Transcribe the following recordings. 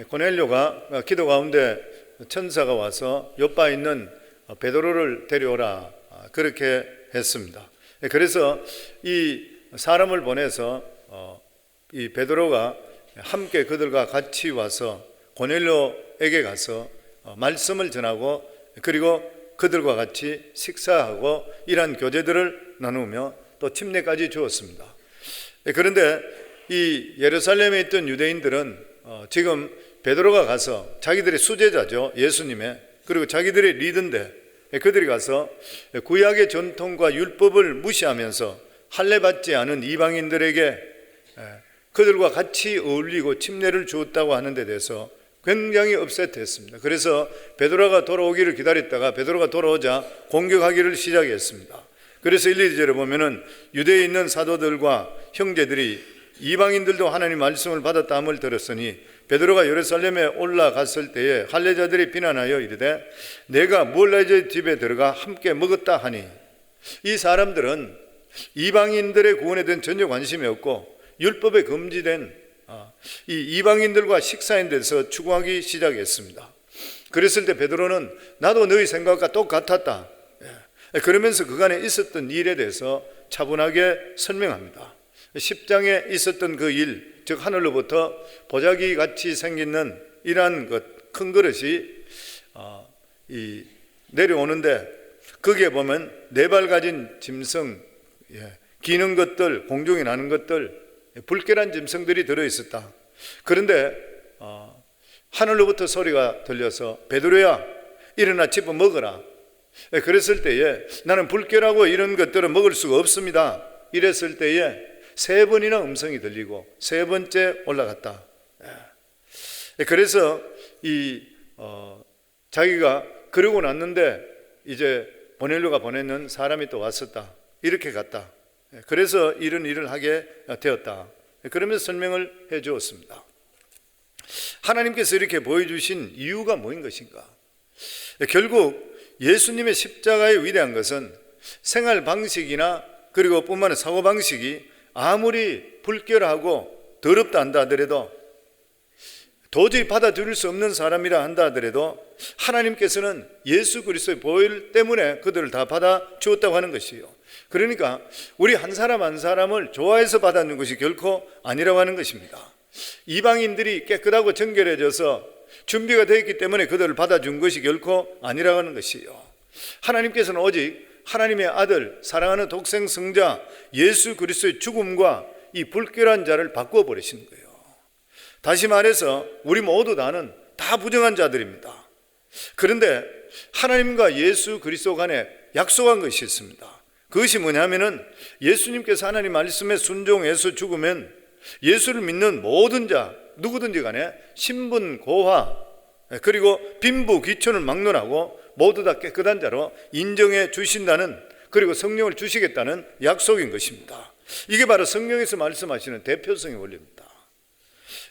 고넬료가 기도 가운데 천사가 와서 요빠 있는 베드로를 데려오라 그렇게 했습니다. 그래서 이 사람을 보내서 이 베드로가 함께 그들과 같이 와서 고넬료에게 가서 말씀을 전하고 그리고 그들과 같이 식사하고 이러한 교제들을 나누며 또 침례까지 주었습니다. 그런데 이 예루살렘에 있던 유대인들은 지금 베드로가 가서 자기들의 수제자죠, 예수님의, 그리고 자기들의 리더인데 그들이 가서 구약의 전통과 율법을 무시하면서 할례받지 않은 이방인들에게 그들과 같이 어울리고 침례를 주었다고 하는 데 대해서 굉장히 업셋했습니다. 그래서 베드로가 돌아오기를 기다렸다가 베드로가 돌아오자 공격하기를 시작했습니다. 그래서 1, 2절에 보면은 유대에 있는 사도들과 형제들이 이방인들도 하나님 말씀을 받았다 함을 들었으니 베드로가 예루살렘에 올라갔을 때에 할례자들이 비난하여 이르되 내가 무할례자의 집에 들어가 함께 먹었다 하니, 이 사람들은 이방인들의 구원에 대한 전혀 관심이 없고 율법에 금지된 이 이방인들과 식사에 대해서 추구하기 시작했습니다. 그랬을 때 베드로는 나도 너희 생각과 똑같았다, 그러면서 그간에 있었던 일에 대해서 차분하게 설명합니다. 10장에 있었던 그 일, 즉 하늘로부터 보자기 같이 생기는 이러한 큰 그릇이 내려오는데 거기에 보면 네 발 가진 짐승, 기는 것들, 공중에 나는 것들, 불결한 짐승들이 들어있었다. 그런데 하늘로부터 소리가 들려서 베드로야 일어나 집어 먹어라. 그랬을 때에 나는 불결하고 이런 것들은 먹을 수가 없습니다. 이랬을 때에 3번이나 음성이 들리고 3번째 올라갔다. 그래서 자기가 그러고 났는데 이제 고넬료가 보내는 사람이 또 왔었다. 이렇게 갔다. 그래서 이런 일을 하게 되었다. 그러면서 설명을 해 주었습니다. 하나님께서 이렇게 보여주신 이유가 뭐인 것인가? 결국 예수님의 십자가의 위대한 것은 생활 방식이나 그리고 뿐만 아니라 사고 방식이 아무리 불결하고 더럽다 한다 하더라도, 도저히 받아들일 수 없는 사람이라 한다 하더라도 하나님께서는 예수 그리스도의 보혈 때문에 그들을 다 받아 주었다고 하는 것이요. 그러니까 우리 한 사람 한 사람을 좋아해서 받아주는 것이 결코 아니라고 하는 것입니다. 이방인들이 깨끗하고 정결해져서 준비가 되어 있기 때문에 그들을 받아준 것이 결코 아니라고 하는 것이요. 하나님께서는 오직 하나님의 아들, 사랑하는 독생 성자 예수 그리스도의 죽음과 이 불결한 자를 바꾸어 버리시는 거예요. 다시 말해서 우리 모두 다 부정한 자들입니다. 그런데 하나님과 예수 그리스도 간에 약속한 것이 있습니다. 그것이 뭐냐면은 예수님께서 하나님 말씀에 순종해서 죽으면 예수를 믿는 모든 자 누구든지 간에 신분 고하 그리고 빈부 귀천을 막론하고 모두 다 깨끗한 자로 인정해 주신다는, 그리고 성령을 주시겠다는 약속인 것입니다. 이게 바로 성령에서 말씀하시는 대표성의 원리입니다.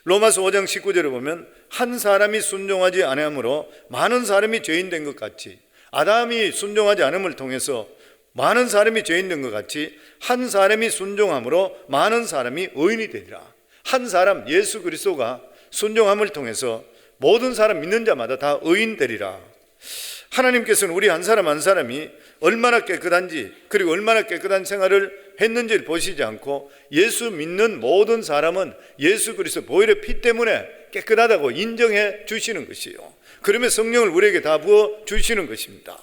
로마서 5장 19절에 보면 한 사람이 순종하지 아니함으로 많은 사람이 죄인 된 것 같이, 아담이 순종하지 않음을 통해서 많은 사람이 죄인 된 것 같이 한 사람이 순종함으로 많은 사람이 의인이 되리라. 한 사람 예수 그리스도가 순종함을 통해서 모든 사람 믿는 자마다 다 의인 되리라. 하나님께서는 우리 한 사람 한 사람이 얼마나 깨끗한지 그리고 얼마나 깨끗한 생활을 했는지를 보시지 않고 예수 믿는 모든 사람은 예수 그리스도 보혈의 피 때문에 깨끗하다고 인정해 주시는 것이에요. 그러면 성령을 우리에게 다 부어 주시는 것입니다.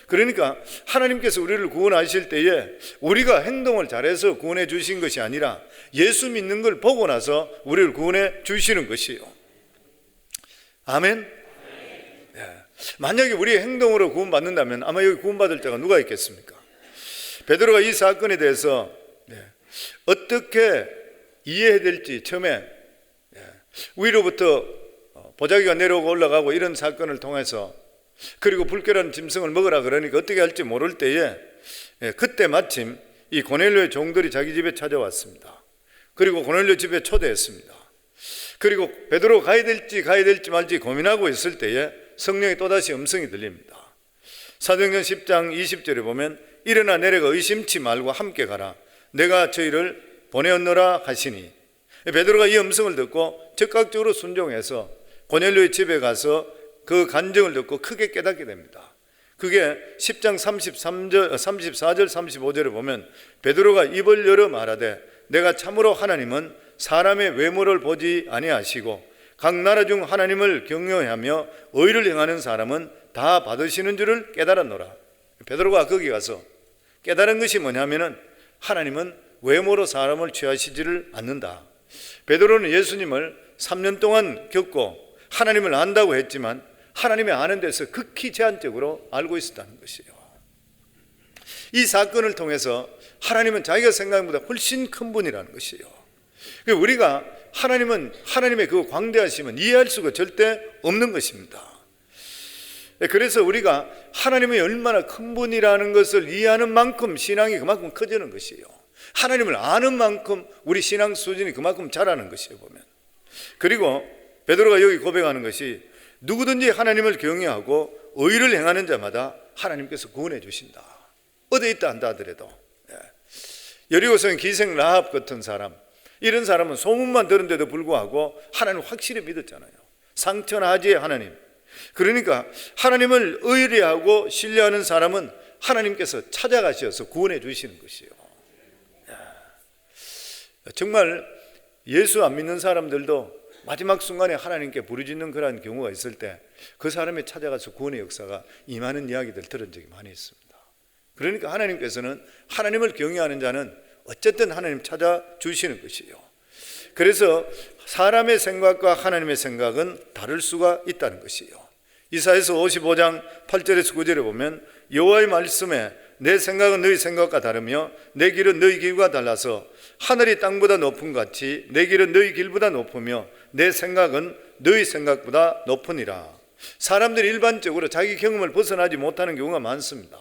그러니까 하나님께서 우리를 구원하실 때에 우리가 행동을 잘해서 구원해 주신 것이 아니라 예수 믿는 걸 보고 나서 우리를 구원해 주시는 것이에요. 아멘. 만약에 우리의 행동으로 구원받는다면 아마 여기 구원받을 자가 누가 있겠습니까? 베드로가 이 사건에 대해서 어떻게 이해해야 될지 처음에 위로부터 보자기가 내려오고 올라가고 이런 사건을 통해서, 그리고 불결한 짐승을 먹으라 그러니까 어떻게 할지 모를 때에 그때 마침 이 고넬료의 종들이 자기 집에 찾아왔습니다. 그리고 고넬료 집에 초대했습니다. 그리고 베드로가 가야 될지 말지 고민하고 있을 때에 성령의 또다시 음성이 들립니다. 사도행전 10장 20절에 보면 일어나 내려가 의심치 말고 함께 가라. 내가 저희를 보내었노라 하시니, 베드로가 이 음성을 듣고 즉각적으로 순종해서 고넬료의 집에 가서 그 간증을 듣고 크게 깨닫게 됩니다. 그게 10장 34절 35절에 보면 베드로가 입을 열어 말하되 내가 참으로 하나님은 사람의 외모를 보지 아니하시고 각 나라 중 하나님을 경외하며 의를 행하는 사람은 다 받으시는 줄을 깨달았노라. 베드로가 거기 가서 깨달은 것이 뭐냐면은 하나님은 외모로 사람을 취하시지를 않는다. 베드로는 예수님을 3년 동안 겪고 하나님을 안다고 했지만 하나님의 아는 데서 극히 제한적으로 알고 있었다는 것이에요. 이 사건을 통해서 하나님은 자기가 생각한 것보다 훨씬 큰 분이라는 것이에요. 우리가 하나님의 그 광대하심은 이해할 수가 절대 없는 것입니다. 그래서 우리가 하나님이 얼마나 큰 분이라는 것을 이해하는 만큼 신앙이 그만큼 커지는 것이에요. 하나님을 아는 만큼 우리 신앙 수준이 그만큼 자라는 것이에요, 보면. 그리고 베드로가 여기 고백하는 것이 누구든지 하나님을 경외하고 의를 행하는 자마다 하나님께서 구원해 주신다. 어디 있다 한다 하더라도. 여리고성 기생 라합 같은 사람, 이런 사람은 소문만 들은데도 불구하고 하나님을 확실히 믿었잖아요. 상천하지의 하나님. 그러니까 하나님을 의뢰하고 신뢰하는 사람은 하나님께서 찾아가셔서 구원해 주시는 것이에요. 정말 예수 안 믿는 사람들도 마지막 순간에 하나님께 부르짖는 그런 경우가 있을 때 그 사람이 찾아가서 구원의 역사가 임하는 이야기들 들은 적이 많이 있습니다. 그러니까 하나님께서는 하나님을 경외하는 자는 어쨌든 하나님 찾아주시는 것이에요. 그래서 사람의 생각과 하나님의 생각은 다를 수가 있다는 것이에요. 이사야서 55장 8절에서 9절에 보면 여호와의 말씀에 내 생각은 너희 생각과 다르며 내 길은 너희 길과 달라서 하늘이 땅보다 높은 같이 내 길은 너희 길보다 높으며 내 생각은 너희 생각보다 높으니라. 사람들이 일반적으로 자기 경험을 벗어나지 못하는 경우가 많습니다.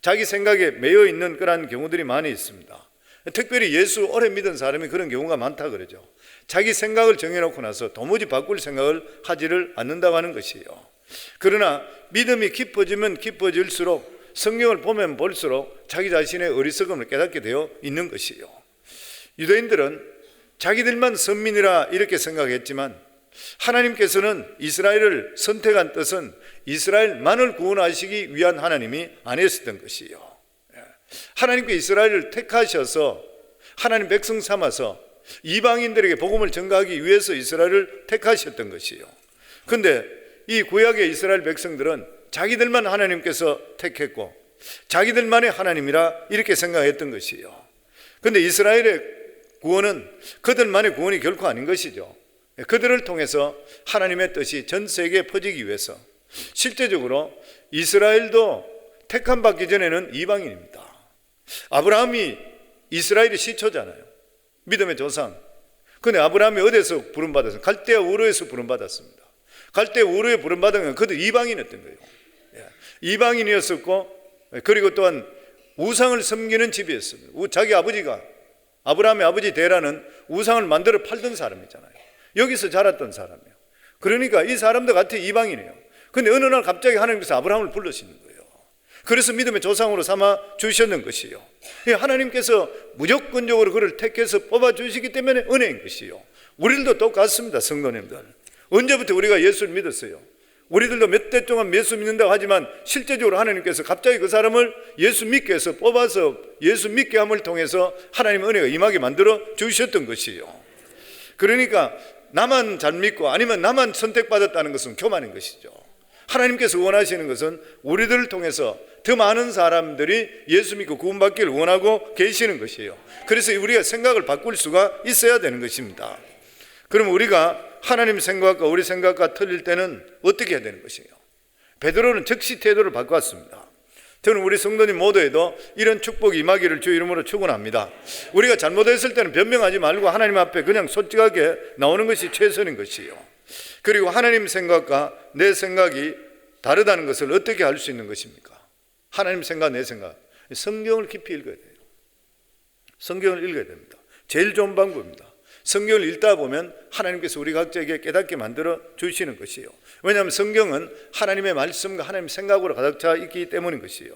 자기 생각에 매여 있는 그런 경우들이 많이 있습니다. 특별히 예수 오래 믿은 사람이 그런 경우가 많다 그러죠. 자기 생각을 정해놓고 나서 도무지 바꿀 생각을 하지를 않는다고 하는 것이에요. 그러나 믿음이 깊어지면 깊어질수록 성경을 보면 볼수록 자기 자신의 어리석음을 깨닫게 되어 있는 것이에요. 유대인들은 자기들만 선민이라 이렇게 생각했지만 하나님께서는 이스라엘을 선택한 뜻은 이스라엘만을 구원하시기 위한 하나님이 아니었던 것이에요. 하나님께 이스라엘을 택하셔서 하나님 백성 삼아서 이방인들에게 복음을 전가하기 위해서 이스라엘을 택하셨던 것이에요. 그런데 이 구약의 이스라엘 백성들은 자기들만 하나님께서 택했고 자기들만의 하나님이라 이렇게 생각했던 것이에요. 그런데 이스라엘의 구원은 그들만의 구원이 결코 아닌 것이죠. 그들을 통해서 하나님의 뜻이 전 세계에 퍼지기 위해서 실제적으로 이스라엘도 택함 받기 전에는 이방인입니다. 아브라함이 이스라엘의 시초잖아요. 믿음의 조상. 그런데 아브라함이 어디서 부름받았어요? 갈대아 우르에서 부름받았습니다. 갈대아 우르에 부름받은 건 그들 이방인이었던 거예요. 이방인이었었고 그리고 또한 우상을 섬기는 집이었습니다. 자기 아버지가 아브라함의 아버지 데라는 우상을 만들어 팔던 사람이잖아요. 여기서 자랐던 사람이에요. 그러니까 이 사람도 같은 이방인이에요. 그런데 어느 날 갑자기 하나님께서 아브라함을 불러시는 거예요. 그래서 믿음의 조상으로 삼아 주셨는 것이요. 하나님께서 무조건적으로 그를 택해서 뽑아 주시기 때문에 은혜인 것이요. 우리들도 똑같습니다. 성도님들. 언제부터 우리가 예수를 믿었어요? 우리들도 몇 대 동안 예수 믿는다고 하지만 실제적으로 하나님께서 갑자기 그 사람을 예수 믿게 해서 뽑아서 예수 믿게 함을 통해서 하나님의 은혜가 임하게 만들어 주셨던 것이에요. 그러니까 나만 잘 믿고 아니면 나만 선택받았다는 것은 교만인 것이죠. 하나님께서 원하시는 것은 우리들을 통해서 더 많은 사람들이 예수 믿고 구원받기를 원하고 계시는 것이에요. 그래서 우리가 생각을 바꿀 수가 있어야 되는 것입니다. 그럼 우리가 하나님 생각과 우리 생각과 틀릴 때는 어떻게 해야 되는 것이에요? 베드로는 즉시 태도를 바꿨습니다. 저는 우리 성도님 모두에도 이런 축복이 임하기를 주 이름으로 축원합니다. 우리가 잘못했을 때는 변명하지 말고 하나님 앞에 그냥 솔직하게 나오는 것이 최선인 것이에요. 그리고 하나님 생각과 내 생각이 다르다는 것을 어떻게 알 수 있는 것입니까? 하나님 생각, 내 생각. 성경을 깊이 읽어야 돼요. 성경을 읽어야 됩니다. 제일 좋은 방법입니다. 성경을 읽다 보면 하나님께서 우리 각자에게 깨닫게 만들어 주시는 것이에요. 왜냐하면 성경은 하나님의 말씀과 하나님의 생각으로 가득 차 있기 때문인 것이에요.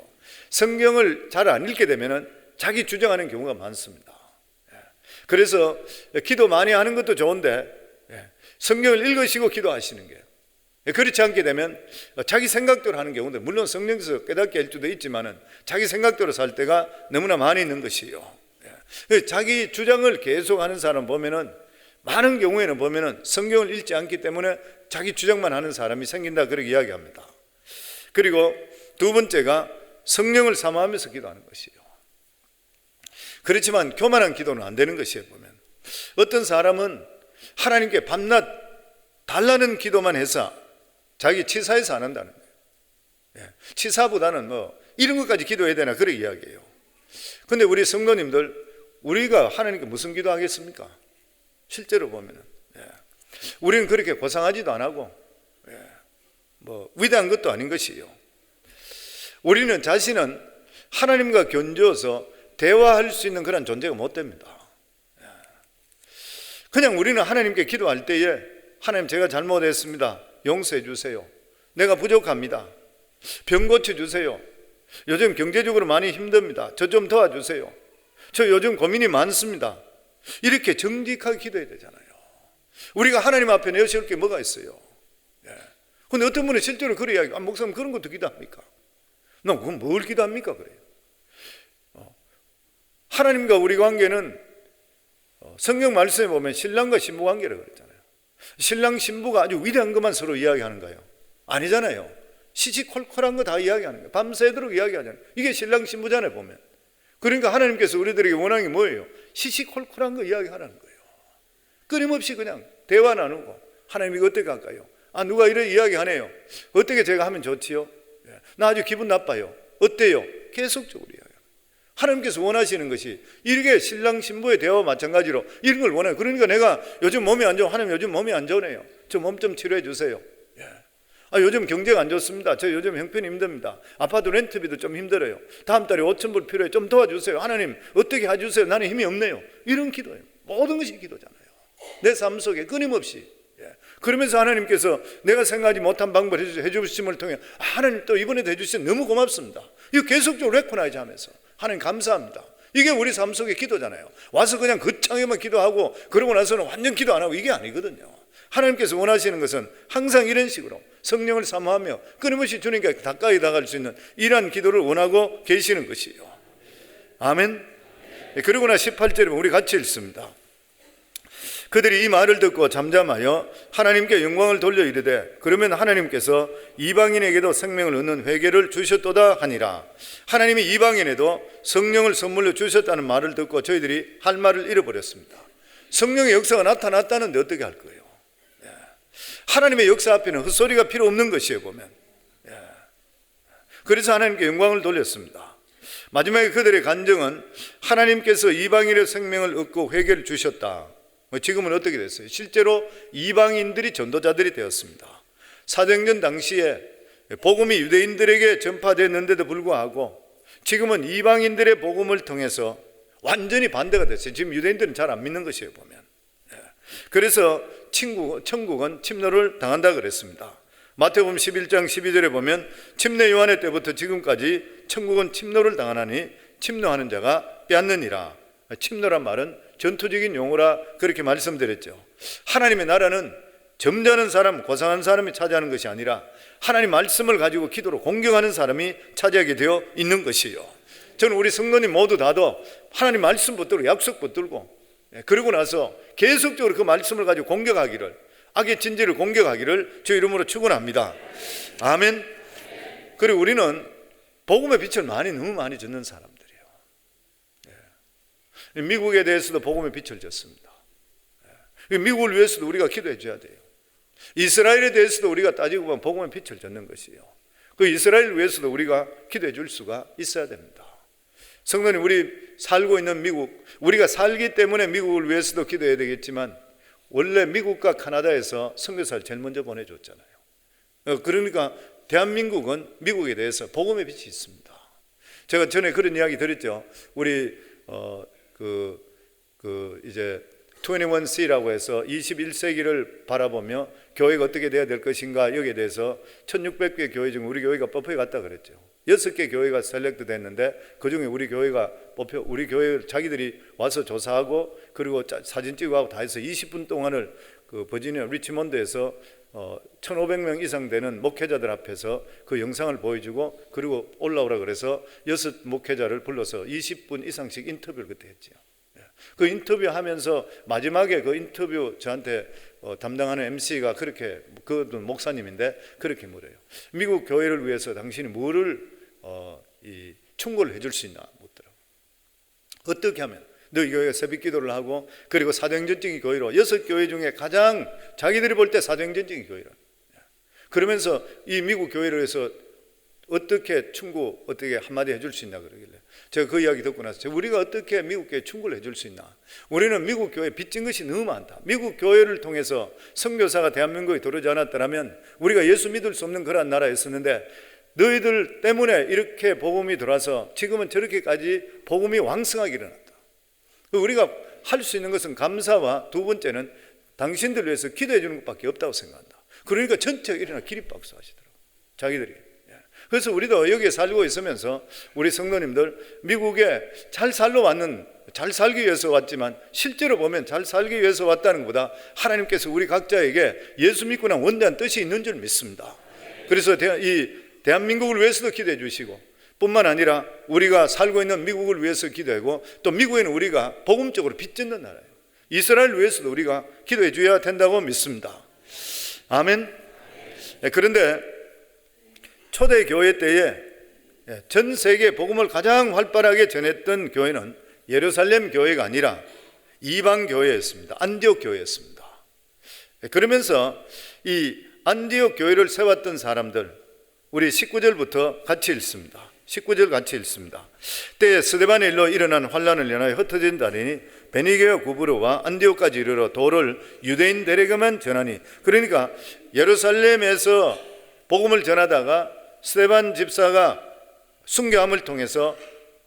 성경을 잘 안 읽게 되면 자기 주장하는 경우가 많습니다. 그래서 기도 많이 하는 것도 좋은데 성경을 읽으시고 기도하시는 게 그렇지 않게 되면 자기 생각대로 하는 경우도 물론 성령께서 깨닫게 할 수도 있지만은 자기 생각대로 살 때가 너무나 많이 있는 것이요. 자기 주장을 계속하는 사람 보면은 많은 경우에는 보면은 성경을 읽지 않기 때문에 자기 주장만 하는 사람이 생긴다 그렇게 이야기합니다. 그리고 두 번째가 성령을 사모하면서 기도하는 것이에요. 그렇지만 교만한 기도는 안 되는 것이에요. 보면 어떤 사람은 하나님께 밤낮 달라는 기도만 해서 자기 치사해서 안 한다는 거예요. 치사보다는 이런 것까지 기도해야 되나 그런 이야기예요. 근데 우리 성도님들, 우리가 하나님께 무슨 기도하겠습니까? 실제로 보면은 우리는 그렇게 고상하지도 안 하고 위대한 것도 아닌 것이에요. 우리는 자신은 하나님과 견주어서 대화할 수 있는 그런 존재가 못 됩니다. 그냥 우리는 하나님께 기도할 때에 하나님, 제가 잘못했습니다. 용서해 주세요. 내가 부족합니다. 병 고쳐 주세요. 요즘 경제적으로 많이 힘듭니다. 저 좀 도와주세요. 저 요즘 고민이 많습니다. 이렇게 정직하게 기도해야 되잖아요. 우리가 하나님 앞에 내세울 게 뭐가 있어요? 근데 어떤 분은 실제로 그런 이야기, 목사님 그런 것도 기도합니까? 나 그건 뭘 기도합니까? 그래요. 하나님과 우리 관계는 성경 말씀에 보면 신랑과 신부 관계라고 그랬잖아요. 신랑 신부가 아주 위대한 것만 서로 이야기하는 거예요. 아니잖아요. 시시콜콜한 거 다 이야기하는 거예요. 밤새도록 이야기하잖아요. 이게 신랑 신부잖아요, 보면. 그러니까 하나님께서 우리들에게 원하는 게 뭐예요? 시시콜콜한 거 이야기하라는 거예요. 끊임없이 그냥 대화 나누고, 하나님 이거 어떻게 할까요? 누가 이런 이야기하네요. 어떻게 제가 하면 좋지요? 나 아주 기분 나빠요. 어때요? 계속적으로 이야기해요. 하나님께서 원하시는 것이 이렇게 신랑 신부의 대화와 마찬가지로 이런 걸 원해요. 그러니까 내가 요즘 몸이 안 좋아. 하나님 요즘 몸이 안 좋네요. 저 몸 좀 치료해 주세요. 요즘 경제가 안 좋습니다. 저 요즘 형편이 힘듭니다. 아파트 렌트비도 좀 힘들어요. 다음 달에 5,000불 필요해. 좀 도와주세요. 하나님 어떻게 해주세요. 나는 힘이 없네요. 이런 기도예요. 모든 것이 기도잖아요. 내 삶 속에 끊임없이. 그러면서 하나님께서 내가 생각하지 못한 방법을 해주심을 통해 하나님 또 이번에도 해주셔서 너무 고맙습니다. 이거 계속적으로 레코나이즈 하면서 하나님 감사합니다. 이게 우리 삶 속의 기도잖아요. 와서 그냥 거창에만 기도하고 그러고 나서는 완전 기도 안 하고 이게 아니거든요. 하나님께서 원하시는 것은 항상 이런 식으로 성령을 사모하며 끊임없이 주님께 가까이 다가갈 수 있는 이러한 기도를 원하고 계시는 것이에요. 아멘. 그러고 나 18절에 우리 같이 읽습니다. 그들이 이 말을 듣고 잠잠하여 하나님께 영광을 돌려 이르되 그러면 하나님께서 이방인에게도 생명을 얻는 회개를 주셨도다 하니라. 하나님이 이방인에도 성령을 선물로 주셨다는 말을 듣고 저희들이 할 말을 잃어버렸습니다. 성령의 역사가 나타났다는데 어떻게 할 거예요? 하나님의 역사 앞에는 헛소리가 필요 없는 것이에요, 보면. 그래서 하나님께 영광을 돌렸습니다. 마지막에 그들의 간증은 하나님께서 이방인의 생명을 얻고 회개를 주셨다. 지금은 어떻게 됐어요? 실제로 이방인들이 전도자들이 되었습니다. 사도행전 당시에 복음이 유대인들에게 전파됐는데도 불구하고 지금은 이방인들의 복음을 통해서 완전히 반대가 됐어요. 지금 유대인들은 잘 안 믿는 것이에요, 보면. 그래서 천국은 침노를 당한다 그랬습니다. 마태복음 11장 12절에 보면 침례 요한의 때부터 지금까지 천국은 침노를 당하나니 침노하는 자가 빼앗느니라. 침노란 말은 전투적인 용어라 그렇게 말씀드렸죠. 하나님의 나라는 점잖은 사람, 고상한 사람이 차지하는 것이 아니라 하나님 말씀을 가지고 기도로 공경하는 사람이 차지하게 되어 있는 것이요. 저는 우리 성도님 모두 다도 하나님 말씀 붙들고 약속 붙들고 그러고 나서 계속적으로 그 말씀을 가지고 공격하기를, 악의 진지를 공격하기를 주 이름으로 축원합니다. 아멘. 그리고 우리는 복음의 빛을 너무 많이 줬는 사람들이에요. 미국에 대해서도 복음의 빛을 줬습니다. 미국을 위해서도 우리가 기도해 줘야 돼요. 이스라엘에 대해서도 우리가 따지고 보면 복음의 빛을 줬는 것이에요. 그 이스라엘을 위해서도 우리가 기도해 줄 수가 있어야 됩니다. 성도님, 우리 살고 있는 미국, 우리가 살기 때문에 미국을 위해서도 기도해야 되겠지만 원래 미국과 카나다에서 선교사를 제일 먼저 보내줬잖아요. 그러니까 대한민국은 미국에 대해서 복음의 빛이 있습니다. 제가 전에 그런 이야기 드렸죠. 우리 이제 21C라고 해서 21세기를 바라보며 교회가 어떻게 돼야 될 것인가, 여기에 대해서 1600개 교회 중 우리 교회가 뽑혀 갔다 그랬죠. 6개 교회가 셀렉트 됐는데 그중에 우리 교회가 뽑혀, 우리 교회 자기들이 와서 조사하고 그리고 사진 찍어가고 다 해서 20분 동안을 그 버지니아 리치몬드에서 1,500명 이상 되는 목회자들 앞에서 그 영상을 보여주고 그리고 올라오라 그래서 6 목회자를 불러서 20분 이상씩 인터뷰를 그때 했죠. 그 인터뷰하면서 마지막에 그 인터뷰 저한테 담당하는 MC가 그렇게, 그분 목사님인데 그렇게 물어요. 미국 교회를 위해서 당신이 뭐를 충고를 해줄 수 있나 묻더라고요. 어떻게 하면 너희 교회가 새벽 기도를 하고 그리고 사도행전적인 교회로 6교회 중에 가장 자기들이 볼 때 사도행전적인 교회로, 그러면서 이 미국 교회를 위해서 어떻게 충고, 어떻게 한마디 해줄 수 있나 그러길래 제가 그 이야기 듣고 나서 우리가 어떻게 미국 교회에 충고를 해줄 수 있나, 우리는 미국 교회에 빚진 것이 너무 많다. 미국 교회를 통해서 선교사가 대한민국에 들어오지 않았더라면 우리가 예수 믿을 수 없는 그런 나라였었는데 너희들 때문에 이렇게 복음이 들어와서 지금은 저렇게까지 복음이 왕성하게 일어났다. 우리가 할 수 있는 것은 감사와 두 번째는 당신들 위해서 기도해 주는 것밖에 없다고 생각한다. 그러니까 전체가 일어나 기립박수 하시더라고요, 자기들이. 그래서 우리도 여기에 살고 있으면서 우리 성도님들 미국에 잘 살기 위해서 왔지만 실제로 보면 잘 살기 위해서 왔다는 것보다 하나님께서 우리 각자에게 예수 믿고 난 원대한 뜻이 있는 줄 믿습니다. 그래서 이 대한민국을 위해서도 기도해 주시고 뿐만 아니라 우리가 살고 있는 미국을 위해서 기도하고 또 미국에는 우리가 복음적으로 빚짓는 나라예요. 이스라엘을 위해서도 우리가 기도해 줘야 된다고 믿습니다. 아멘. 그런데 초대교회 때에 전 세계 복음을 가장 활발하게 전했던 교회는 예루살렘 교회가 아니라 이방 교회였습니다. 안디옥 교회였습니다. 그러면서 이 안디옥 교회를 세웠던 사람들, 우리 19절부터 같이 읽습니다. 19절 같이 읽습니다. 때에 스데반의 일로 일어난 환란을 인하여 흩어진 달인이 베니게와 구브로와 안디옥까지 이르러 도를 유대인들에게만 전하니, 그러니까 예루살렘에서 복음을 전하다가 스데반 집사가 순교함을 통해서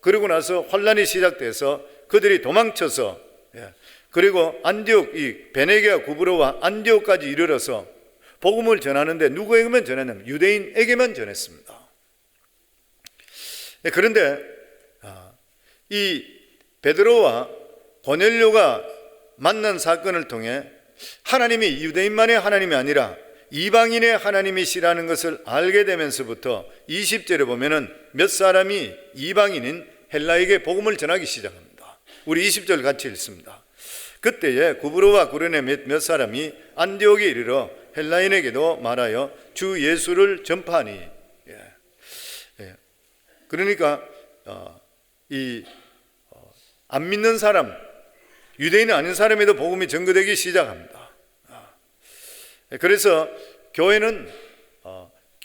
그러고 나서 환란이 시작돼서 그들이 도망쳐서 그리고 안디옥, 이 베네게와 구브로와 안디옥까지 이르러서 복음을 전하는데 누구에게만 전했냐면 유대인에게만 전했습니다. 그런데 이 베드로와 고넬료가 만난 사건을 통해 하나님이 유대인만의 하나님이 아니라 이방인의 하나님이시라는 것을 알게 되면서부터 20절에 보면은 몇 사람이 이방인인 헬라에게 복음을 전하기 시작합니다. 우리 20절 같이 읽습니다. 그때에 구브로와 구레네 몇 사람이 안디옥에 이르러 헬라인에게도 말하여 주 예수를 전파하니, 그러니까 안 믿는 사람, 유대인이 아닌 사람에도 복음이 전거되기 시작합니다. 그래서 교회는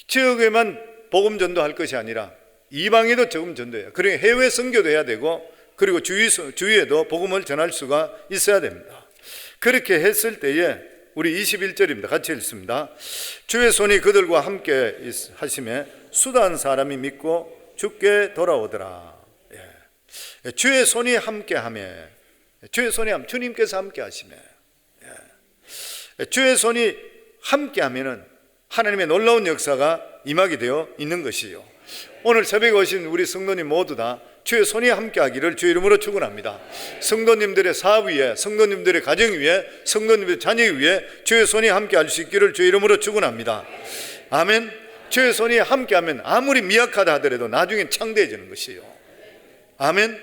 지역에만 복음 전도할 것이 아니라 이방에도 복음 전도해야, 그러니까 해외 선교도 해야 되고 그리고 주위에도 복음을 전할 수가 있어야 됩니다. 그렇게 했을 때에 우리 21절입니다. 같이 읽습니다. 주의 손이 그들과 함께 하심에 수다한 사람이 믿고 주께 돌아오더라. 주의 손이 함께하며, 주의 손이 주님께서 함께 하시며, 주의 손이 함께하면은 하나님의 놀라운 역사가 임하게 되어 있는 것이요. 오늘 새벽에 오신 우리 성도님 모두 다 주의 손이 함께하기를 주의 이름으로 축원합니다. 성도님들의 사업 위에, 성도님들의 가정 위에, 성도님들의 자녀 위에 주의 손이 함께할 수 있기를 주의 이름으로 축원합니다. 아멘. 주의 손이 함께하면 아무리 미약하다 하더라도 나중엔 창대해지는 것이에요. 아멘.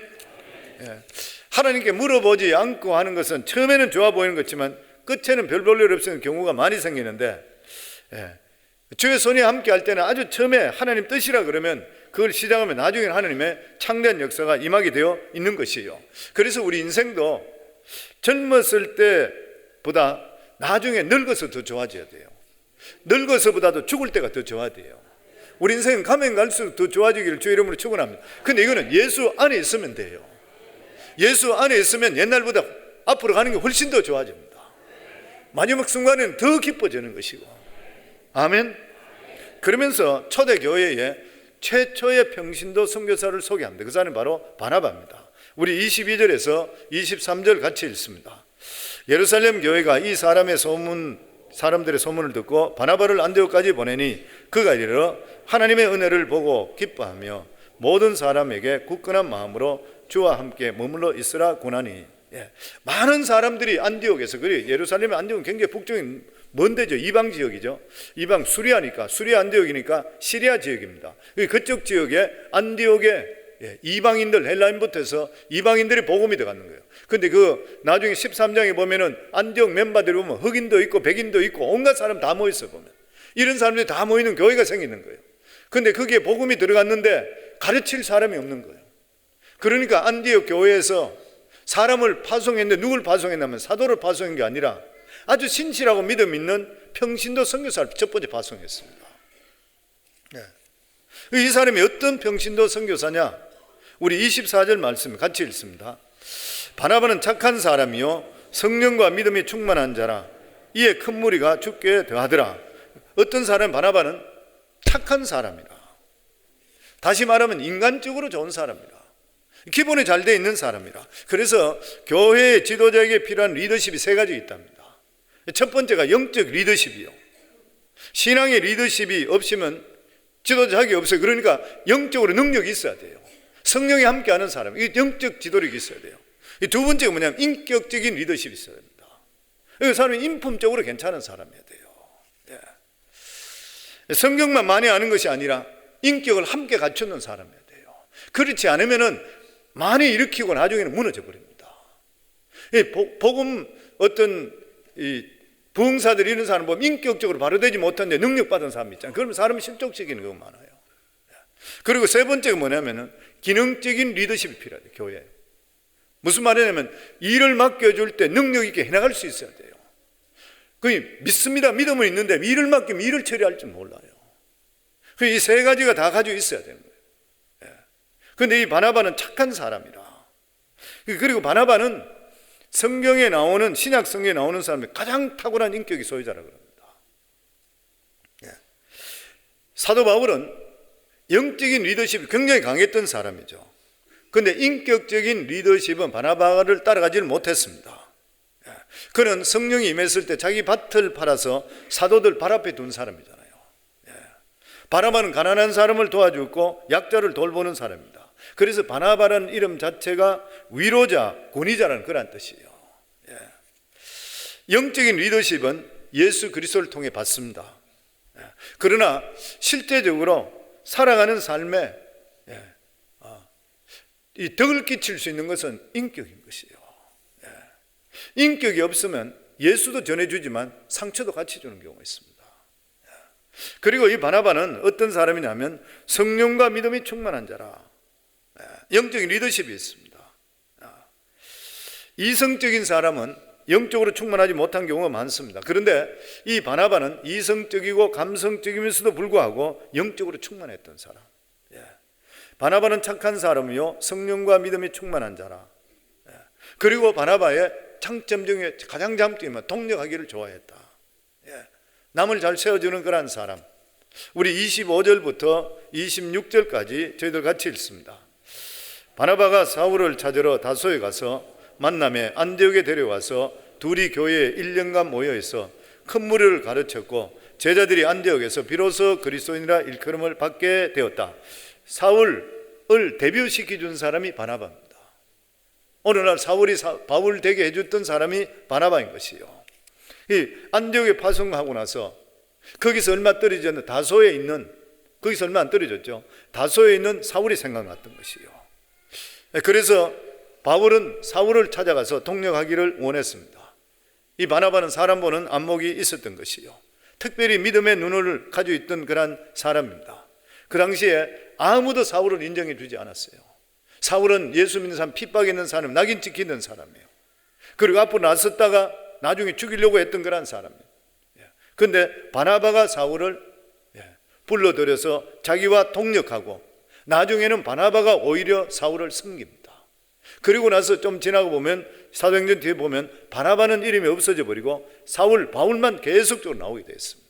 하나님께 물어보지 않고 하는 것은 처음에는 좋아 보이는 것지만 끝에는 별 볼 일 없는 경우가 많이 생기는데, 주의 손이 함께 할 때는 아주 처음에 하나님 뜻이라 그러면 그걸 시작하면 나중에는 하나님의 창대한 역사가 임하게 되어 있는 것이에요. 그래서 우리 인생도 젊었을 때보다 나중에 늙어서 더 좋아져야 돼요. 늙어서보다도 죽을 때가 더 좋아야 돼요. 우리 인생은 가면 갈수록 더 좋아지기를 주의 이름으로 축원합니다. 근데 이거는 예수 안에 있으면 돼요. 예수 안에 있으면 옛날보다 앞으로 가는 게 훨씬 더 좋아집니다. 마지막 순간에는 더 기뻐지는 것이고. 아멘. 그러면서 초대교회에 최초의 평신도 선교사를 소개합니다. 그 사람이 바로 바나바입니다. 우리 22절에서 23절 같이 읽습니다. 예루살렘 교회가 이 사람들의 소문을 듣고 바나바를 안디옥까지 보내니 그가 이르러 하나님의 은혜를 보고 기뻐하며 모든 사람에게 굳건한 마음으로 주와 함께 머물러 있으라 권하니. 많은 사람들이 안디옥에서, 그래 예루살렘의 안디옥은 굉장히 북쪽인 먼 데죠. 이방 지역이죠. 이방 수리아니까, 수리아 안디옥이니까 시리아 지역입니다. 그쪽 지역에 안디옥에 이방인들, 헬라인부터 해서 이방인들이 복음이 들어가는 거예요. 근데 그 나중에 13장에 보면은 안디옥 멤버들이 보면 흑인도 있고 백인도 있고 온갖 사람 다 모였어. 보면 이런 사람들이 다 모이는 교회가 생기는 거예요. 근데 거기에 복음이 들어갔는데 가르칠 사람이 없는 거예요. 그러니까 안디옥 교회에서 사람을 파송했는데 누굴 파송했냐면 사도를 파송한 게 아니라 아주 신실하고 믿음 있는 평신도 선교사를 첫 번째 파송했습니다. 이 사람이 어떤 평신도 선교사냐? 우리 24절 말씀 같이 읽습니다. 바나바는 착한 사람이요 성령과 믿음이 충만한 자라. 이에 큰 무리가 죽게 더하더라. 어떤 사람? 바나바는 착한 사람이라. 다시 말하면 인간적으로 좋은 사람이라. 기본이 잘 돼 있는 사람이라. 그래서 교회의 지도자에게 필요한 리더십이 세 가지 있답니다. 첫 번째가 영적 리더십이요. 신앙의 리더십이 없으면 지도자학이 없어요. 그러니까 영적으로 능력이 있어야 돼요. 성령이 함께하는 사람, 이 영적 지도력이 있어야 돼요. 두 번째가 뭐냐면 인격적인 리더십이 있어야 됩니다. 이 사람이 인품적으로 괜찮은 사람이어야 돼요. 성경만 많이 아는 것이 아니라 인격을 함께 갖추는 사람이어야 돼요. 그렇지 않으면은 많이 일으키고 나중에는 무너져 버립니다. 복음 어떤 이 부흥사들 이런 사람 보면 인격적으로 바로 되지 못한데 능력 받은 사람 있잖아요. 그러면 사람이 실족시키는 경우가 많아요. 그리고 세 번째가 뭐냐면은 기능적인 리더십이 필요해요. 교회에. 무슨 말이냐면 일을 맡겨줄 때 능력 있게 해나갈 수 있어야 돼요. 믿습니다. 믿음은 있는데 일을 맡기면 일을 처리할 줄 몰라요. 이 세 가지가 다 가지고 있어야 되는 거예요. 그런데 이 바나바는 착한 사람이라. 그리고 바나바는 성경에 나오는, 신약 성경에 나오는 사람이 가장 탁월한 인격의 소유자라고 합니다. 사도 바울은 영적인 리더십이 굉장히 강했던 사람이죠. 그런데 인격적인 리더십은 바나바를 따라가지를 못했습니다. 그는 성령이 임했을 때 자기 밭을 팔아서 사도들 발 앞에 둔 사람이잖아요. 바나바는 가난한 사람을 도와주고 약자를 돌보는 사람입니다. 그래서 바나바라는 이름 자체가 위로자, 권위자라는 그런 뜻이에요. 영적인 리더십은 예수 그리스도를 통해 받습니다. 그러나 실제적으로 살아가는 삶에 이 덕을 끼칠 수 있는 것은 인격인 것이에요. 인격이 없으면 예수도 전해주지만 상처도 같이 주는 경우가 있습니다. 그리고 이 바나바는 어떤 사람이냐면 성령과 믿음이 충만한 자라. 영적인 리더십이 있습니다. 이성적인 사람은 영적으로 충만하지 못한 경우가 많습니다. 그런데 이 바나바는 이성적이고 감성적이면서도 불구하고 영적으로 충만했던 사람. 바나바는 착한 사람이요 성령과 믿음이 충만한 자라. 그리고 바나바의 장점 중에 가장 장점이 동력하기를 좋아했다. 남을 잘 세워주는 그런 사람. 우리 25절부터 26절까지 저희들 같이 읽습니다. 바나바가 사울을 찾으러 다소에 가서 만남에 안디옥에 데려와서 둘이 교회에 1년간 모여있어 큰 무리를 가르쳤고 제자들이 안디옥에서 비로소 그리스도인이라 일컬음을 받게 되었다. 사울을 데뷔시켜 준 사람이 바나바입니다. 어느 날 사울이 바울 되게 해줬던 사람이 바나바인 것이요. 이 안디옥에 파송하고 나서 거기서 얼마 떨어졌는데 다소에 있는, 거기서 얼마 안 떨어졌죠. 다소에 있는 사울이 생각났던 것이요. 그래서 바울은 사울을 찾아가서 동력하기를 원했습니다. 이 바나바는 사람 보는 안목이 있었던 것이요. 특별히 믿음의 눈을 가지고 있던 그런 사람입니다. 그 당시에 아무도 사울을 인정해 주지 않았어요. 사울은 예수 믿는 사람, 핍박 있는 사람, 낙인 찍히는 사람이에요. 그리고 앞으로 나섰다가 나중에 죽이려고 했던 그런 사람이에요. 그런데 바나바가 사울을 불러들여서 자기와 동력하고 나중에는 바나바가 오히려 사울을 섬깁니다. 그리고 나서 좀 지나고 보면 사도행전 뒤에 보면 바나바는 이름이 없어져 버리고 사울, 바울만 계속적으로 나오게 됐습니다.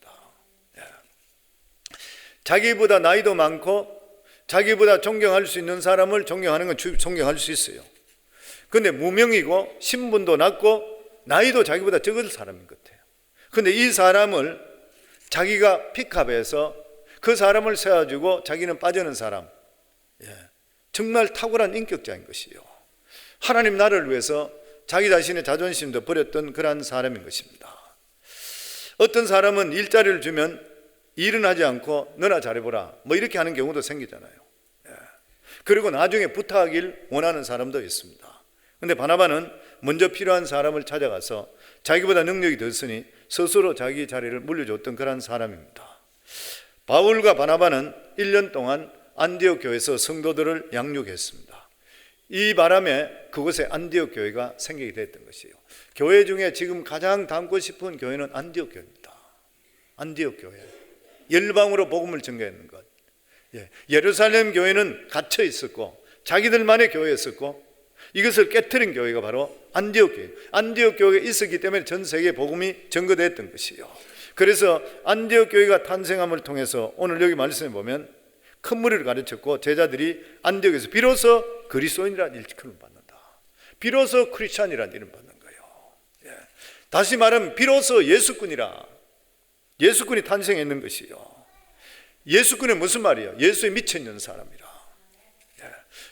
자기보다 나이도 많고 자기보다 존경할 수 있는 사람을 존경하는 건 존경할 수 있어요. 그런데 무명이고 신분도 낮고 나이도 자기보다 적은 사람인 것 같아요. 그런데 이 사람을 자기가 픽업해서 그 사람을 세워주고 자기는 빠지는 사람, 정말 탁월한 인격자인 것이요. 하나님 나라를 위해서 자기 자신의 자존심도 버렸던 그러한 사람인 것입니다. 어떤 사람은 일자리를 주면 일은 하지 않고 너나 잘해보라 뭐 이렇게 하는 경우도 생기잖아요. 그리고 나중에 부탁하길 원하는 사람도 있습니다. 그런데 바나바는 먼저 필요한 사람을 찾아가서 자기보다 능력이 더 있으니 스스로 자기 자리를 물려줬던 그런 사람입니다. 바울과 바나바는 1년 동안 안디옥 교회에서 성도들을 양육했습니다. 이 바람에 그곳에 안디옥 교회가 생기게 됐던 것이에요. 교회 중에 지금 가장 닮고 싶은 교회는 안디옥 교회입니다. 안디옥 교회, 열방으로 복음을 전개하는 것. 예루살렘 교회는 갇혀 있었고 자기들만의 교회였었고 이것을 깨트린 교회가 바로 안디옥 교회. 안디옥 교회가 있었기 때문에 전 세계에 복음이 전거됐던 것이에요. 그래서 안디옥 교회가 탄생함을 통해서 오늘 여기 말씀에 보면 큰 무리를 가르쳤고 제자들이 안디옥에서 비로소 그리스도인이라는 일컬음을 받는다. 비로소 크리스찬이라는 이름을 받는 거예요. 다시 말하면 비로소 예수꾼이라. 예수꾼이 탄생했는 것이요. 예수꾼은 무슨 말이에요? 예수에 미쳐있는 사람이라.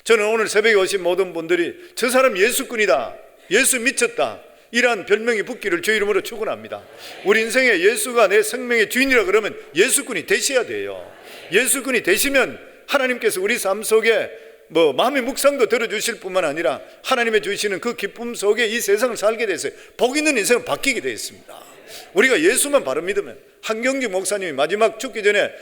저는 오늘 새벽에 오신 모든 분들이 저 사람 예수꾼이다, 예수 미쳤다 이러한 별명이 붙기를 주 이름으로 축원합니다. 우리 인생에 예수가 내 생명의 주인이라 그러면 예수꾼이 되셔야 돼요. 예수꾼이 되시면 하나님께서 우리 삶 속에 마음의 묵상도 들어주실 뿐만 아니라 하나님의 주시는 그 기쁨 속에 이 세상을 살게 됐어요. 복 있는 인생은 바뀌게 되어 있습니다. 우리가 예수만 바로 믿으면. 한경규 목사님이 마지막 죽기 전에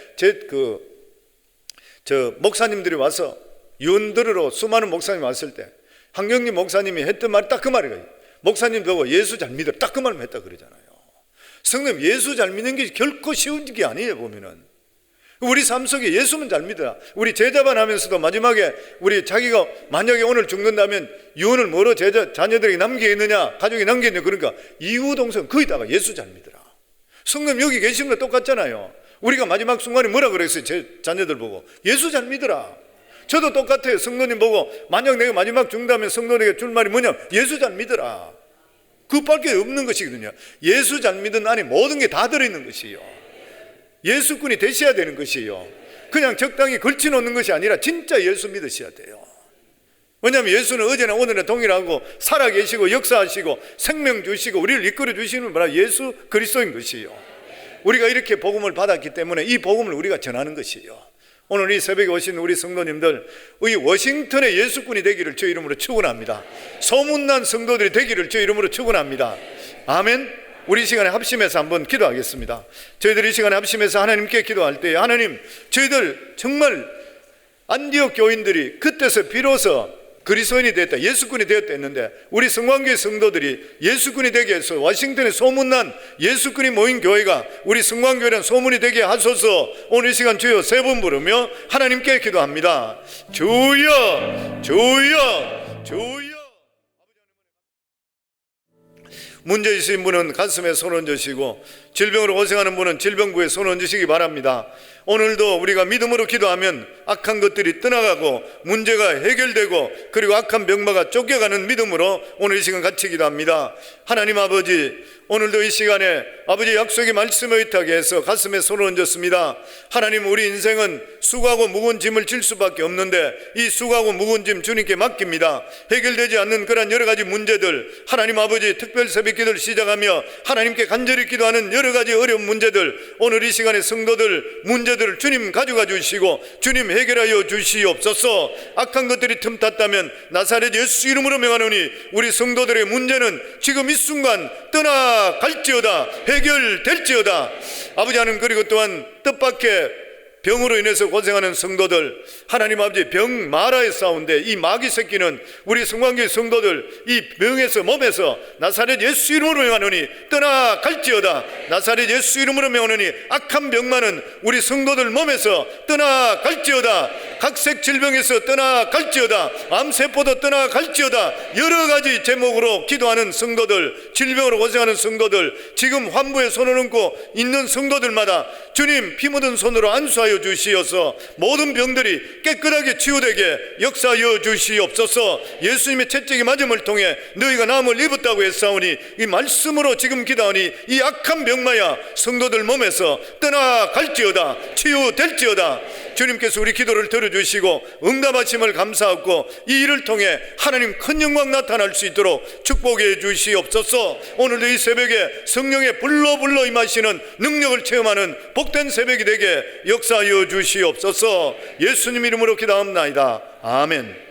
목사님들이 와서 유언 들으러 수많은 목사님이 왔을 때 한경규 목사님이 했던 말이 딱 그 말이에요. 목사님 보고 예수 잘 믿어라 딱 그 말만 했다 그러잖아요. 성도님, 예수 잘 믿는 게 결코 쉬운 게 아니에요. 보면은 우리 삶 속에 예수만 잘 믿어라. 우리 제자반 하면서도 마지막에 우리 자기가 만약에 오늘 죽는다면 유언을 뭐로 자녀들에게 남기겠느냐, 가족이 남기겠느냐, 그러니까 이후 동생 거기다가 예수 잘 믿어라. 성도님, 여기 계신 거 똑같잖아요. 우리가 마지막 순간에 뭐라 그랬어요? 제 자녀들 보고 예수 잘 믿어라. 저도 똑같아요. 성도님 보고 만약 내가 마지막 죽는다면 성도에게 줄 말이 뭐냐, 예수 잘 믿어라. 그밖에 없는 것이거든요. 예수 잘 믿은 안에 모든 게 다 들어있는 것이에요. 예수꾼이 되셔야 되는 것이에요. 그냥 적당히 걸쳐놓는 것이 아니라 진짜 예수 믿으셔야 돼요. 왜냐하면 예수는 어제나 오늘나 동일하고 살아계시고 역사하시고 생명 주시고 우리를 이끌어 주시는 바로 예수 그리스도인 것이에요. 우리가 이렇게 복음을 받았기 때문에 이 복음을 우리가 전하는 것이에요. 오늘 이 새벽에 오신 우리 성도님들, 이 워싱턴의 예수꾼이 되기를 주 이름으로 축원합니다. 소문난 성도들이 되기를 주 이름으로 축원합니다. 아멘. 우리 이 시간에 합심해서 한번 기도하겠습니다. 저희들이 이 시간에 합심해서 하나님께 기도할 때 하나님, 저희들 정말 안디옥 교인들이 그때서 비로소 그리스도인이 됐다, 예수꾼이 되었다 했는데 우리 성광교회 성도들이 예수꾼이 되게 해서 워싱턴에 소문난 예수꾼이 모인 교회가 우리 성광교회라는 소문이 되게 하소서. 오늘 이 시간 주여 세 번 부르며 하나님께 기도합니다. 주여, 주여, 주여. 문제 있으신 분은 가슴에 손 얹으시고 질병으로 고생하는 분은 질병부에 손 얹으시기 바랍니다. 오늘도 우리가 믿음으로 기도하면 악한 것들이 떠나가고 문제가 해결되고 그리고 악한 병마가 쫓겨가는 믿음으로 오늘 이 시간 같이 기도합니다. 하나님 아버지, 오늘도 이 시간에 아버지 약속의 말씀을 의탁해 해서 가슴에 손을 얹었습니다. 하나님, 우리 인생은 수고하고 무거운 짐을 질 수밖에 없는데 이 수고하고 무거운 짐 주님께 맡깁니다. 해결되지 않는 그런 여러 가지 문제들, 하나님 아버지 특별 새벽 기도를 시작하며 하나님께 간절히 기도하는 여러 가지 어려운 문제들, 오늘 이 시간에 성도들 문제들을 주님 가져가 주시고 주님 해결하여 주시옵소서. 악한 것들이 틈탔다면 나사렛 예수 이름으로 명하노니 우리 성도들의 문제는 지금 이 순간 떠나갈지어다, 해결될지어다. 아버지, 하나님, 그리고 또한 뜻밖의 병으로 인해서 고생하는 성도들, 하나님 아버지, 병 마라의 싸운데 이 마귀 새끼는 우리 성광교회 성도들 이 병에서 몸에서 나사렛 예수 이름으로 명하노니 떠나갈지어다. 나사렛 예수 이름으로 명하노니 악한 병만은 우리 성도들 몸에서 떠나갈지어다. 각색 질병에서 떠나갈지어다. 암세포도 떠나갈지어다. 여러 가지 제목으로 기도하는 성도들, 질병으로 고생하는 성도들, 지금 환부에 손을 얹고 있는 성도들마다 주님 피 묻은 손으로 안수하여 주시어서 모든 병들이 깨끗하게 치유되게 역사하여 주시옵소서. 예수님의 채찍의 맞음을 통해 너희가 나음을 입었다고 했사오니 이 말씀으로 지금 기도하니 이 악한 병 악마야 성도들 몸에서 떠나갈지어다. 치유될지어다. 주님께서 우리 기도를 들어주시고 응답하심을 감사하고 이 일을 통해 하나님 큰 영광 나타날 수 있도록 축복해 주시옵소서. 오늘도 이 새벽에 성령의 불러 임하시는 능력을 체험하는 복된 새벽이 되게 역사하여 주시옵소서. 예수님 이름으로 기도합나이다. 아멘.